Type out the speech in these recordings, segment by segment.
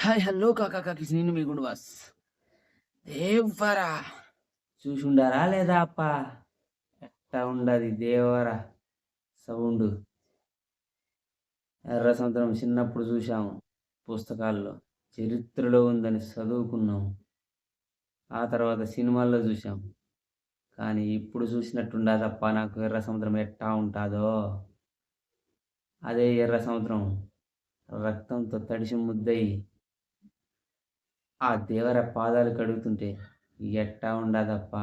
Hi hello కాకాకి నేను మీ గుండు boss Devara చూసుండారా లేదా అప్ప ఎట్టా ఉండది దేవరా సౌండ్ ఎర్ర సముద్రం చిన్నప్పుడు చూసాము పుస్తకాల్లో చరిత్రలో ఉందని చదువుకున్నాం. ఆ తర్వాత సినిమాల్లో చూసాం. కానీ ఇప్పుడు చూసినట్టుండదప్ప నాకు ఎర్ర సముద్రం ఎట్టా ఉంటాదో. అదే ఎర్ర సముద్రం రక్తంతో తడిసి ముద్దయి ఆ దేవర పాదాలు కడుగుతుంటే ఎట్టా ఉండదప్పా.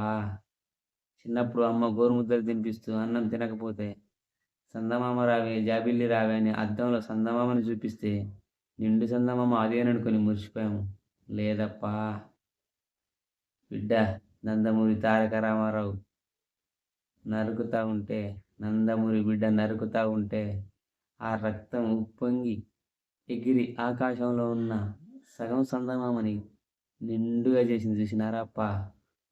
చిన్నప్పుడు అమ్మ గోరుముద్దలు తినిపిస్తూ అన్నం తినకపోతే సందమామ రావే జాబిల్లి రావే అని అద్దంలో సందమామని చూపిస్తే నిండు సందమామ అదేననుకొని మురిసిపోయాము. లేదప్పా బిడ్డ, నందమూరి తారక రామారావు నరుకుతా ఉంటే, నందమూరి బిడ్డ నరుకుతా ఉంటే ఆ రక్తం ఉప్పొంగి ఎగిరి ఆకాశంలో ఉన్న సగం సందమామని నిండుగా చేసింది చూసినారా అప్ప.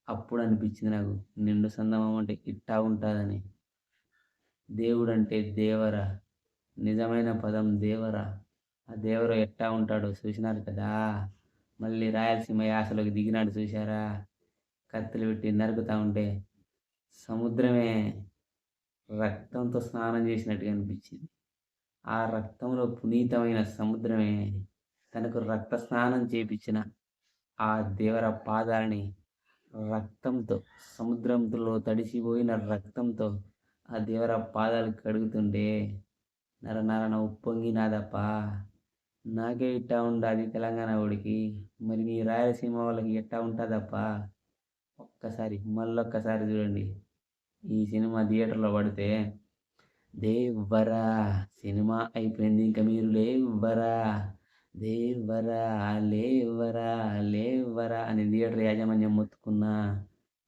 అప్పుడు అనిపించింది నాకు నిండు సందమామ అంటే ఇట్టా ఉంటుందని. దేవుడంటే దేవర, నిజమైన పదం దేవర. ఆ దేవర ఎట్టా ఉంటాడో చూసినారు కదా. మళ్ళీ రాయలసీమ యాసలోకి దిగినాడు చూశారా. కత్తులు పెట్టి నరుకుతా ఉంటే సముద్రమే రక్తంతో స్నానం చేసినట్టుగా అనిపించింది. ఆ రక్తంలో పునీతమైన సముద్రమే తనకు రక్త స్నానం చేపించిన ఆ దేవర పాదాలని రక్తంతో, సముద్రంలో తడిసిపోయిన రక్తంతో ఆ దేవర పాదాలు కడుగుతుంటే నరనరన ఉప్పొంగినాదప్ప. నాకే ఇట్టా ఉండాది తెలంగాణ వాడికి, మరి నీ రాయలసీమ వాళ్ళకి ఎట్టా ఉంటుందప్ప. మళ్ళొక్కసారి చూడండి. ఈ సినిమా థియేటర్లో పడితే దేవరా సినిమా అయిపోయింది ఇంకా మీరు లేవరా, దేవరా లేవరా లేవరా అని థియేటర్ యాజమాన్యం మొత్తుకున్నా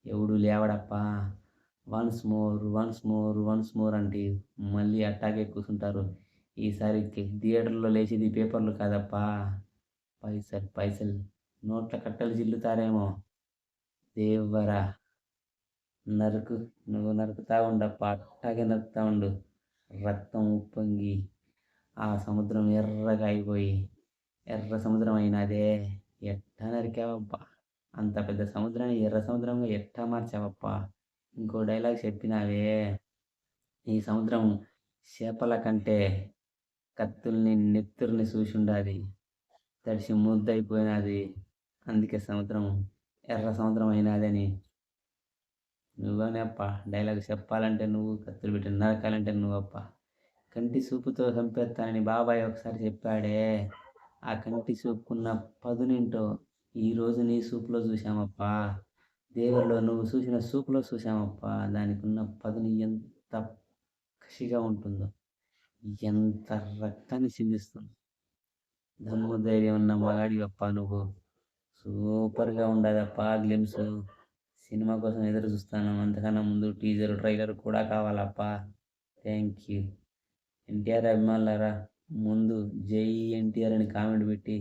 ఎవడు లేవడప్ప. Once more once more once more అంటే మళ్ళీ అట్టాగే కూర్చుంటారు. ఈసారి థియేటర్లో లేచేది పేపర్లు కాదప్పా, పైసలు పైసలు నోట్ల కట్టలు జిల్లుతారేమో. దేవరా నరుకు, నువ్వు నరుకుతా ఉండప్ప, అట్టాగే నరుకుతా ఉండు. రక్తం ఉప్పొంగి ఆ సముద్రం ఎర్రగా అయిపోయి ఎర్ర సముద్రం అయినదే. ఎట్టా నరికావప్పా, అంత పెద్ద సముద్రాన్ని ఎర్ర సముద్రంగా ఎట్టా మార్చావప్పా. ఇంకో డైలాగ్ చెప్పినావే, ఈ సముద్రం చేపల కంటే కత్తుల్ని నెత్తుర్ని చూసుండాది, తడిసి ముద్దయిపోయినది, అందుకే సముద్రం ఎర్ర సముద్రం అయినదని. నువ్వనే అప్ప డైలాగ్ చెప్పాలంటే నువ్వు, కత్తులు పెట్టి నరకాలంటే నువ్వప్ప. కంటి చూపుతో చంపేస్తానని బాబాయ్ ఒకసారి చెప్పాడే, ఆ కంటి చూపుకున్న పదునింటో ఈరోజు నీ చూపులో చూసామప్పా. దేవుల్లో నువ్వు చూసిన చూపులో చూసామప్పా. దానికి ఉన్న పదుని ఎంత కసిగా ఉంటుందో, ఎంత రక్తాన్ని చిందిస్తుందో. దమ్ము ధైర్యం ఉన్న మగాడివప్ప నువ్వు. సూపర్గా ఉండదప్ప గ్లిమ్స్. సినిమా కోసం ఎదురు చూస్తాను. అంతకన్నా ముందు టీజర్ ట్రైలర్ కూడా కావాలప్ప. Thank you. ఎన్టీఆర్ అభిమానులారా, ముందు జై ఎన్టీఆర్ అని కామెంట్ పెట్టి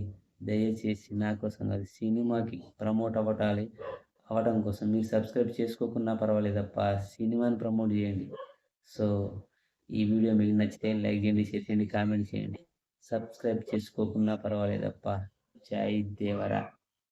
దయచేసి నా కోసం కాదు, సినిమాకి ప్రమోట్ అవ్వటం కోసం మీరు సబ్స్క్రైబ్ చేసుకోకున్నా పర్వాలేదప్ప, సినిమాని ప్రమోట్ చేయండి. సో ఈ వీడియో మీకు నచ్చితే లైక్ చేయండి, షేర్ చేయండి, కామెంట్ చేయండి. సబ్స్క్రైబ్ చేసుకోకున్నా పర్వాలేదప్ప. జై దేవరా.